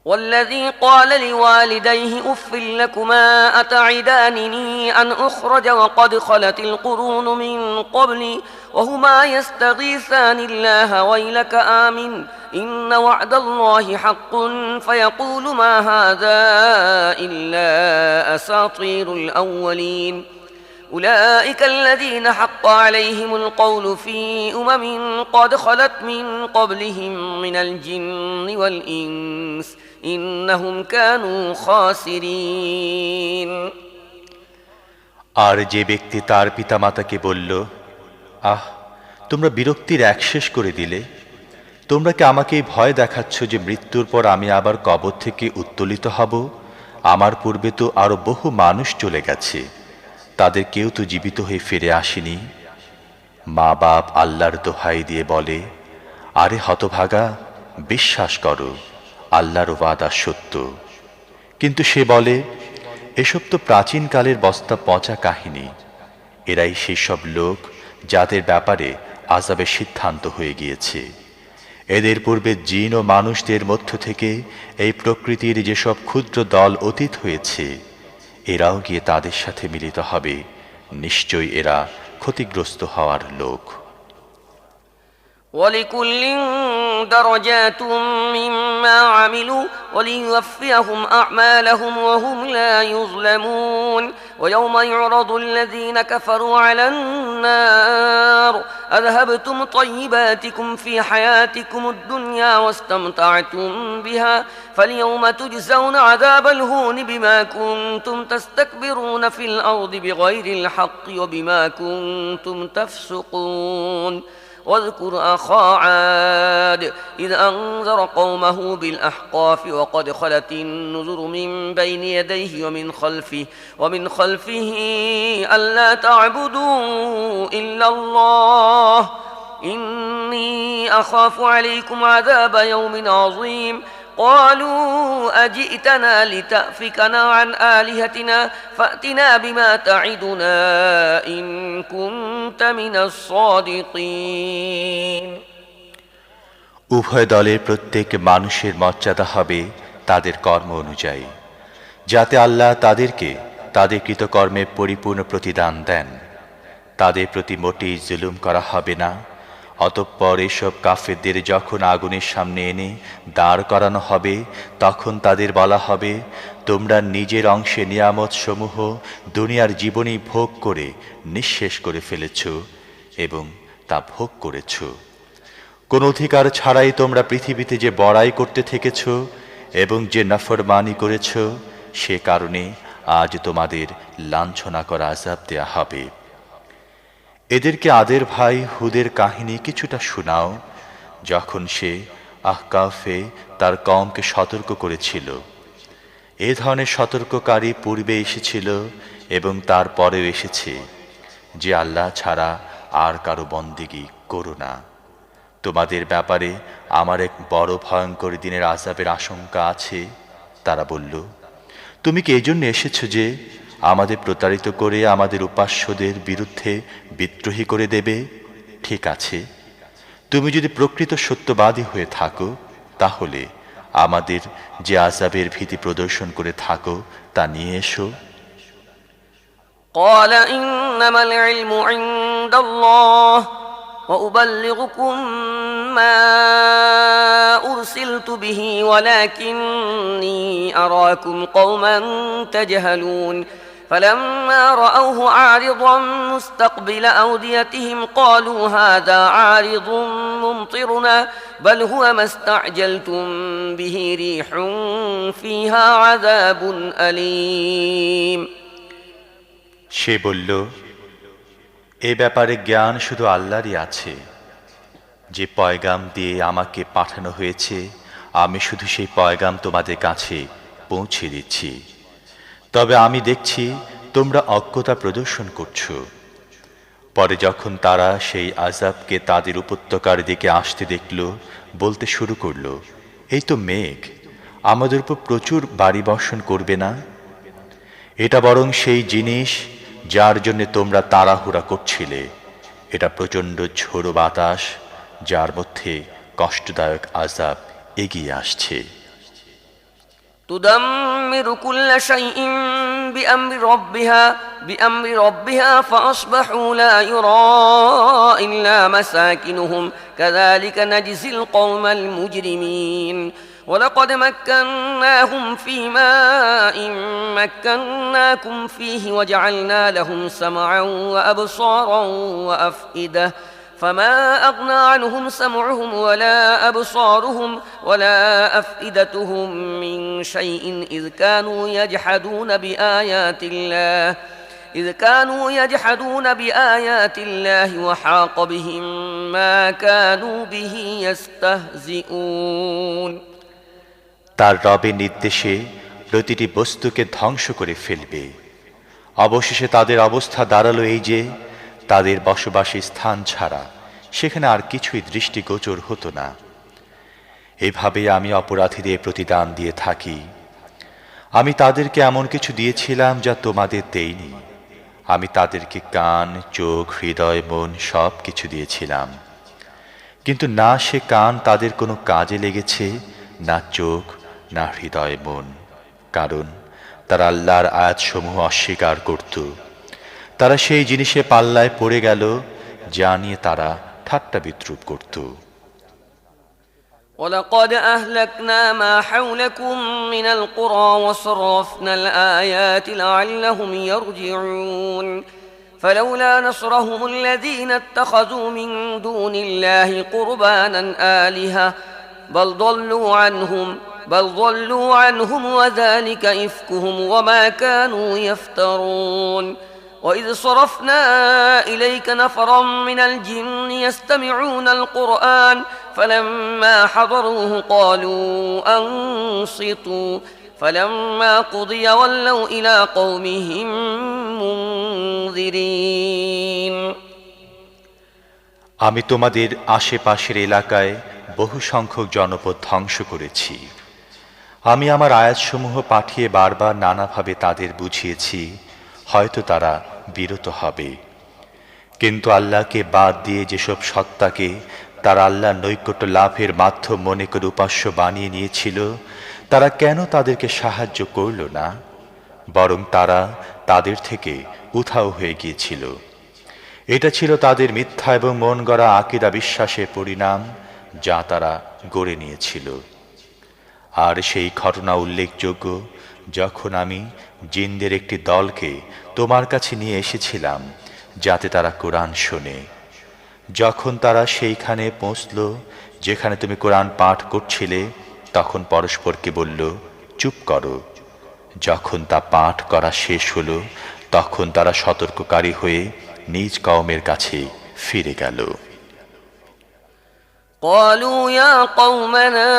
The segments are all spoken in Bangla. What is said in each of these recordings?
والذي قال لوالديه أف لكما أتعدانني أن أخرج وقد خلت القرون من قبلي وهما يستغيثان الله ويلك آمن إن وعد الله حق فيقول ما هذا إلا أساطير الأولين أولئك الذين حق عليهم القول في قد خلت من قبلهم من الجن والإنس إنهم كانوا خاسرين আর যে ব্যক্তি তার পিতামাতাকে বলল, আহ, তোমরা বিরক্তির একশেষ করে দিলে, তোমরা কি আমাকে ভয় দেখাচ্ছ যে মৃত্যুর পর আমি আবার কবর থেকে উত্তোলিত হব? আমার পূর্বে তো আরো বহু মানুষ চলে গেছে, তাদের কেউ তো জীবিত হয়ে ফিরে আসেনি। মা বাপ আল্লাহর দোহাই দিয়ে বলে, আরে হতভাগা, বিশ্বাস করো, আল্লাহর ওয়াদা সত্য। কিন্তু সে বলে, এসব তো প্রাচীনকালের বস্তা পচা কাহিনী। এরাই সেই সব লোক যাদের ব্যাপারে আযাবের সিদ্ধান্ত হয়ে গিয়েছে। এদের পূর্বে জিন ও মানুষদের মধ্য থেকে এই প্রকৃতির যেসব ক্ষুদ্র দল অতীত হয়েছে, এরাও গিয়ে তাদের সাথে মিলিত হবে। নিশ্চয়ই এরা ক্ষতিগ্রস্ত হওয়ার লোক। ولكل درجات مما عملوا وليوفيهم أعمالهم وهم لا يظلمون ويوم يعرض الذين كفروا على النار أذهبتم طيباتكم في حياتكم الدنيا واستمتعتم بها فاليوم تجزون عذاب الهون بما كنتم تستكبرون في الأرض بغير الحق وبما كنتم تفسقون واذكر أخا عاد إذ أنذر قومه بالأحقاف وقد خلت النذر من بين يديه ومن خلفه ألا تعبدوا إلا الله إني أخاف عليكم عذاب يوم عظيم قالوا أجئتنا لتأفكنا عن آلهتنا فأتنا بما تعدنا إن كنت من الصادقين উভয় দলের প্রত্যেক মানুষের মর্যাদা হবে তাদের কর্ম অনুযায়ী, যাতে আল্লাহ তাদেরকে তাদের কৃতকর্মের পরিপূর্ণ প্রতিদান দেন। তাদের প্রতি মোটেই জুলুম করা হবে না। অতঃপর এসব কাফেরদের যখন আগুনের সামনে এনে দাঁড় করানো হবে, তখন তাদের বলা হবে, তোমরা নিজের অংশে নিয়ামত সমূহ দুনিয়ার জীবনেই ভোগ করে নিঃশেষ করে ফেলেছ এবং তা ভোগ করেছ। কোন অধিকার ছাড়াই তোমরা পৃথিবীতে যে বড়াই করতে থেকেছ এবং যে নাফরমানি করেছ, সে কারণে আজ তোমাদের লাঞ্ছনা করা আযাব দেয়া হবে। এদেরকে আদের ভাই হুদের কাহিনী কিছুটা শোনাও, যখন সে আহকাফে তার কওমকে সতর্ক করেছিল। এ ধরনের সতর্ককারী পূর্বে এসেছিল এবং তারপরেও এসেছে যে আল্লাহ ছাড়া আর কারো বন্দেগী করো না। তোমাদের ব্যাপারে আমার এক বড় ভয়ঙ্কর দিনের আযাবের আশঙ্কা আছে। তারা বলল, তুমি কি এজন্য এসেছো যে আমাদের প্রতারিত করে আমাদের উপাস্যদের বিরুদ্ধে বিদ্রোহী করে দেবে? ঠিক আছে, তুমি যদি প্রকৃত সত্যবাদী হয়ে থাকো, তাহলে আমাদের যে আযাবের ভীতি প্রদর্শন করে থাকো তা নিয়ে এসো। قال إنما العلم عند الله وأبلغكم ما أرسلت به ولكني أراكم قوما تجهلون فلما رأوه عارضا مستقبل أوديتهم قالوا هذا عارض ممطرنا بل هو ما استعجلتم به ريح فيها عذاب أليم সে বলল, এ ব্যাপারে জ্ঞান শুধু আল্লাহরই আছে। যে পয়গাম দিয়ে আমাকে পাঠানো হয়েছে, আমি শুধু সেই পয়গাম তোমাদের কাছে পৌঁছে দিচ্ছি। তবে আমি দেখছি তোমরা অজ্ঞতা প্রদর্শন করছো। পরে যখন তারা সেই আযাবকে তাদের উপত্যকার দিকে আসতে দেখল, বলতে শুরু করল, এই তো মেঘ, আমাদের উপর প্রচুর বাড়ি বর্ষণ করবে না? এটা বরং সেই জিনিস যার জন্য তোমরা তাড়াহুড়া করছিলে। এটা প্রচণ্ড ঝোড়ো বাতাস, যার মধ্যে কষ্টদায়ক আযাব এগিয়ে আসছে। تدمر كل شيء بأمر ربها فأصبحوا لا يرى إلا مساكنهم كذلك نجزي القوم المجرمين ولقد مكناهم في ماء مكناكم فيه وجعلنا لهم سمعا وأبصارا وأفئدة فما أغنى عنهم سمعهم ولا أبصارهم ولا أفئدتهم من شيء إذ كانوا يجحدون بآيات الله وحاق بهم ما كانوا به يستهزئون তার রবের নির্দেশে প্রতিটি বস্তুকে ধ্বংস করে ফেলবে। অবশেষে তাদের অবস্থা দাঁড়ালো এই যে তাদের বসবাসী স্থান ছাড়া সেখানে আর কিছুই দৃষ্টিগোচর হতো না। এভাবে আমি অপরাধীদের প্রতিদান দিয়ে থাকি। আমি তাদেরকে এমন কিছু দিয়েছিলাম যা তোমাদের দেইনি। আমি তাদেরকে কান, চোখ, হৃদয়, মন সব কিছু দিয়েছিলাম, কিন্তু না সে কান তাদের কোনো কাজে লেগেছে, না চোখ, না হৃদয়, মন, কারণ তারা আল্লাহর আয়াতসমূহ অস্বীকার করত। তারা সেই জিনিসে পাল্লায় পড়ে গেল যা নিয়ে তারা ঠাট্টা বিদ্রূপ করত। ولقد أهلكنا ما حولكم من القرى وصرفنا الآيات لعلهم يرجعون فلولا نصرهم الذين اتخذوا من دون الله قربانا آلهة بل ضلوا عنهم وذلك إفكهم وما كانوا يفترون وإذ صرفنا إليك نفرا من الجن يستمعون القرآن فلما حضروه قالوا أنصتوا فلما قضي ولوا إلى قومهم منذرين আমি তোমাদের আশেপাশের এলাকায় বহু সংখ্যক জনপদ ধ্বংস করেছি। আমি আমার আয়াতসমূহ পাঠিয়ে বারবার নানাভাবে তাদের বুঝিয়েছি, হয়তো তারা বিরত হবে। কিন্তু আল্লাহকে বাদ দিয়ে যেসব সত্তাকে তারা আল্লাহর নৈকট্য লাভের মাধ্যম মনে করে উপাস্য বানিয়ে নিয়েছিল, তারা কেন তাদেরকে সাহায্য করল না? বরং তারা তাদের থেকে উধাও হয়ে গিয়েছিল। এটা ছিল তাদের মিথ্যা এবং মন গড়া আকীদা বিশ্বাসের পরিণাম, যা তারা গড়ে নিয়েছিল। আর সেই ঘটনা উল্লেখযোগ্য, যখন আমি জিনদের একটি দলকে তোমার কাছে নিয়ে এসেছিলাম যাতে তারা কোরআন শোনে। যখন তারা সেইখানে পৌঁছল যেখানে তুমি কোরআন পাঠ করছিলে, তখন পরস্পরকে বলল, চুপ করো। যখন তা পাঠ করা শেষ হলো, তখন তারা সতর্ককারী হয়ে নিজ কওমের কাছে ফিরে গেল। قالوا يا قومنا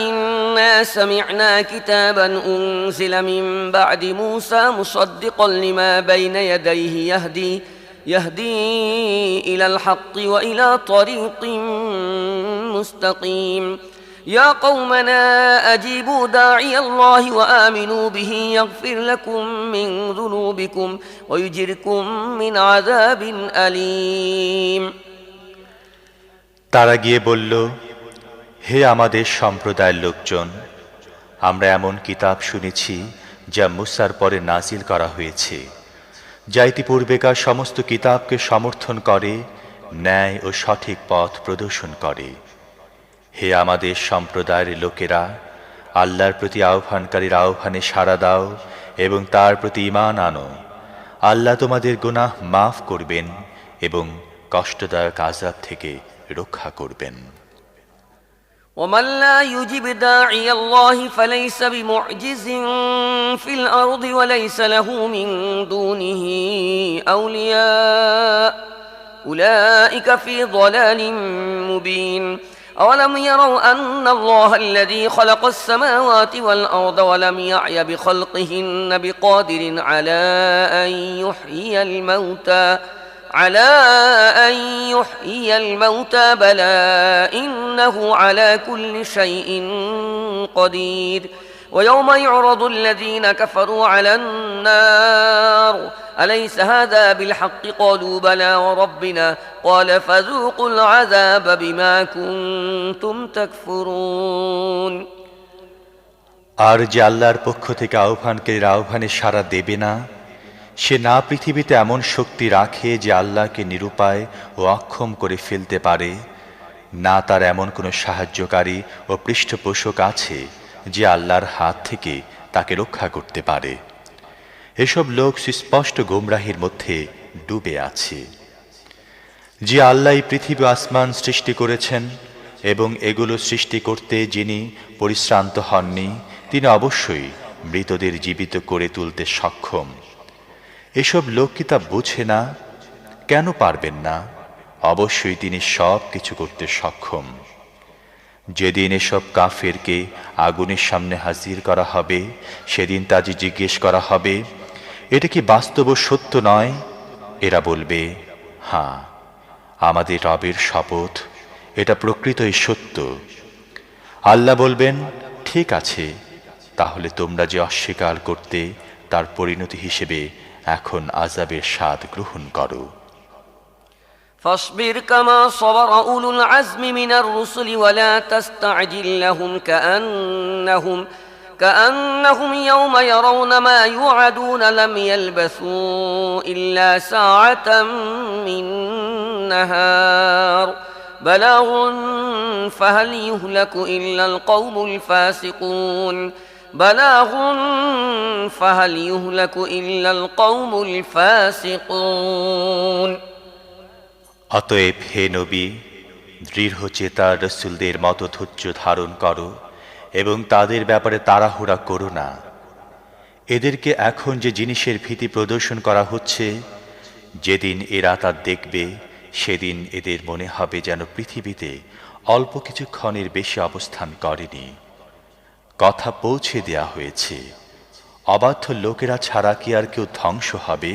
إنا سمعنا كتابا أنزل من بعد موسى مصدقا لما بين يديه يهدي إلى الحق وإلى طريق مستقيم يا قومنا أجيبوا داعي الله وآمنوا به يغفر لكم من ذنوبكم ويجركم من عذاب أليم তারা গিয়ে বলল, হে আমাদের সম্প্রদায়ের লোকজন, আমরা এমন কিতাব শুনেছি যা মুসার পরে নাজিল করা হয়েছে, যা ইতিপূর্বেকার সমস্ত কিতাবকে সমর্থন করে, ন্যায় ও সঠিক পথ প্রদর্শন করে। হে আমাদের সম্প্রদায়ের লোকেরা, আল্লাহর প্রতি আহ্বানকারীর আহ্বানে সাড়া দাও এবং তার প্রতি ঈমান আনো। আল্লাহ তোমাদের গুনাহ মাফ করবেন এবং কষ্টদায়ক আযাব থেকে রক্ষা করবেন। ومن لا يجب داعي الله فليس بمعجز في الأرض وليس له من دونه أولياء أولئك في ضلال مبين أولم يروا أن الله الذي خلق السماوات والأرض ولم يعي بخلقهن بقادر على أن يحيي الموتى بلى إنه على كل شيء قدير ويوم يعرض الذين كفروا على النار أليس هذا بالحق قالوا بلى وربنا قال فذوقوا العذاب بما كنتم تكفرون আর যে আল্লাহর পক্ষ থেকে আহ্বানকারীর আহ্বানে সাড়া দেবে না, সে না পৃথিবীতে এমন শক্তি রাখে যে আল্লাহকে নিরুপায় ও অক্ষম করে ফেলতে পারে, না তার এমন কোনো সাহায্যকারী ও পৃষ্ঠপোষক আছে যে আল্লাহর হাত থেকে তাকে রক্ষা করতে পারে। এসব লোক সুস্পষ্ট গোমরাহির মধ্যে ডুবে আছে। যে আল্লাহ পৃথিবী আসমান সৃষ্টি করেছেন এবং এগুলো সৃষ্টি করতে যিনি পরিশ্রান্ত হননি, তিনি অবশ্যই মৃতদের জীবিত করে তুলতে সক্ষম। এসব লোক কি তা বোঝে না? কেন পারবেন না? অবশ্যই তিনি সব কিছু করতে সক্ষম। যেদিন এসব কাফেরকে আগুনের সামনে হাজির করা হবে, সেদিন তাদের জিজ্ঞেস করা হবে, এটা কি বাস্তব ও সত্য নয়? এরা বলবে, হ্যাঁ, আমাদের রবের শপথ, এটা প্রকৃতই সত্য। আল্লাহ বলবেন, ঠিক আছে, তাহলে তোমরা যে অস্বীকার করতে, তার পরিণতি হিসেবে এখন আযাবের স্বাদ গ্রহণ করো। فاصبر كما صبر أولو العزم من الرسل ولا تستعجل لهم كأنهم يوم يرون ما يوعدون لم يلبثوا إلا ساعة من نهار بلاغ فهل يهلك إلا القوم الفاسقون بلاغ فهل يهلك إلا القوم الفاسقون অতএব হে নবী, দৃঢ়চেতা রসুলদের মতো ধৈর্য ধারণ করো এবং তাদের ব্যাপারে তাড়াহুড়া করো না। এদেরকে এখন যে জিনিসের ভীতি প্রদর্শন করা হচ্ছে, যেদিন এরা তা দেখবে, সেদিন এদের মনে হবে যেন পৃথিবীতে অল্প কিছুক্ষণের বেশি অবস্থান করেনি। কথা পৌঁছে দেয়া হয়েছে। অবাধ্য লোকেরা ছাড়া কি আর কেউ ধ্বংস হবে?